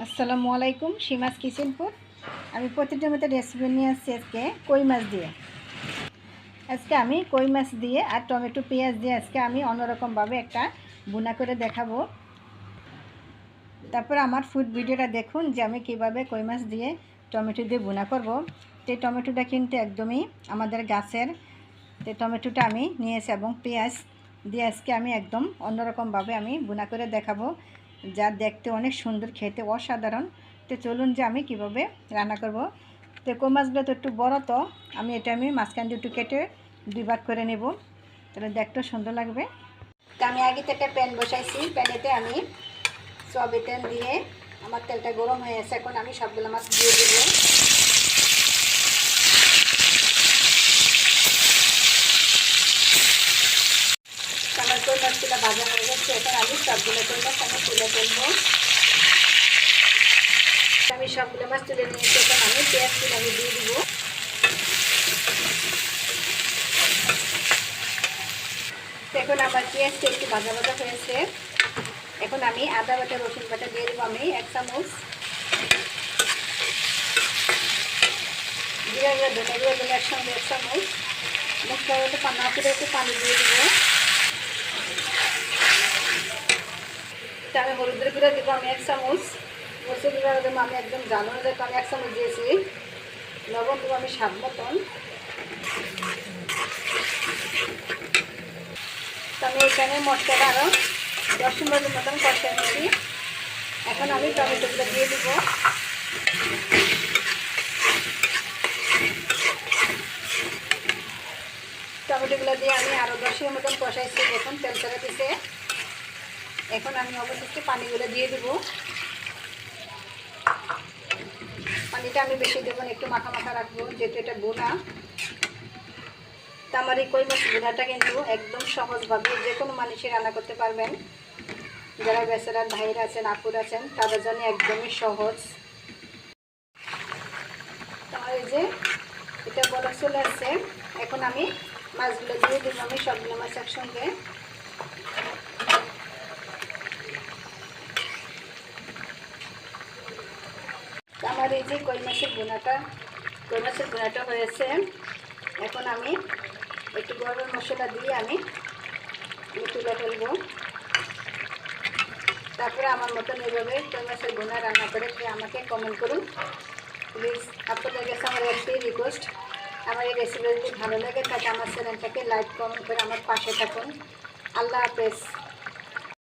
আসসালামু আলাইকুম, সীমাস কিচেনপুর। আমি প্রতিটা মতো রেসিপি নিয়ে আসছি আজকে কই মাছ দিয়ে। আজকে আমি কই মাছ দিয়ে আর টমেটো পেঁয়াজ দিয়ে আজকে আমি অন্যরকমভাবে একটা বুনা করে দেখাবো। তারপর আমার ফুড ভিডিওটা দেখুন যে আমি কীভাবে কই মাছ দিয়ে টমেটো দিয়ে বুনা করব। সেই টমেটোটা কিন্তু একদমই আমাদের গাছের, তো টমেটোটা আমি নিয়েছি এবং পেঁয়াজ দিয়ে আজকে আমি একদম অন্যরকমভাবে আমি বুনা করে দেখাবো, যা দেখতে অনেক সুন্দর, খেতে অসাধারণ। তো চলুন যে আমি কিভাবে রান্না করব। তো কই মাছগুলো তো একটু বড়, তো আমি মাঝখান দিয়ে একটু কেটে দুই ভাগ করে নেব, তাহলে দেখতে সুন্দর লাগবে। তো আমি আগে থেকে প্যান বসাইছি, প্যানেতে আমি সয়াবিন তেল দিয়ে আমার তেলটা গরম হয়ে গেছে। এখন আমি সবগুলো মাছ দিয়ে দেবো। আমার কই মাছগুলো ভাজা হয়ে গেছে, এখন আমি সবগুলো কই মাছ আমি তুলে ফেলবো। আমি সবগুলো মাছ তুলে নিয়েছি, এখন আমি পেঁয়াজগুলো আমি দিয়ে দিব। এখন আমার পেঁয়াজটা একটু ভাজা ভাজা হয়েছে, এখন আমি আদা বাটা রসুন বাটা দিয়ে দেবো আমি 1 চামচ। জিরা গুঁড়া ধনে গুঁড়া দিলে একসঙ্গে 1 চামচ। মশলা মতো পানা করে একটু পানি দিয়ে দেবো। তো আমি হলুদের গুঁড়া দেবো আমি 1 চামচ। মরিচের গুঁড়া দেবো আমি একদম জাল অনুযায়ী আমি 1 চামচ দিয়েছি। লবণ দেবো আমি স্বাদ মতন। তো আমি এখানে মশলাটা আরও 10 মিনিটের মতন কষিয়ে নিচ্ছি। এখন আমি টমেটোগুলো দিয়ে দিব। টমেটোগুলো দিয়ে আমি আরও 10 মিনিটের মতন কষাইছি, এখন তেল ছেড়ে দিছে। এখন আমি অবশিষ্ট পানিগুলো দিয়ে দেব। পানিটা আমি বেশি দেবো না, একটু মাখা মাখা রাখবো, যেহেতু এটা বোনা। তো আমার এই কই মাছ বোনাটা কিন্তু একদম সহজভাবে যে কোনো মানুষই রান্না করতে পারবেন। যারা বেচারার ভাইরা আছেন, আপুর আছেন, তাদের জন্য একদমই সহজ। তোমার এই যে এটা বলা চলে আসছে, এখন আমি মাছগুলো দিয়ে দেবো আমি সবগুলো মাছ একসঙ্গে। আমার এই যে কই মাছের বোনাটা হয়েছে, এখন আমি একটু গরম মশলা দিয়ে আমি তুলে ফেলবো। তারপরে আমার মতন এইভাবে কই মাছের বোনা রান্না করে আমাকে কমেন্ট করুন প্লিজ। আপনাদের কাছে আমার একটাই রিকোয়েস্ট, আমার এই রেসিপি যদি ভালো লাগে তাহলে আমার চ্যানেলটাকে লাইক কমেন্ট করে আমার পাশে থাকুন। আল্লাহ হাফেজ।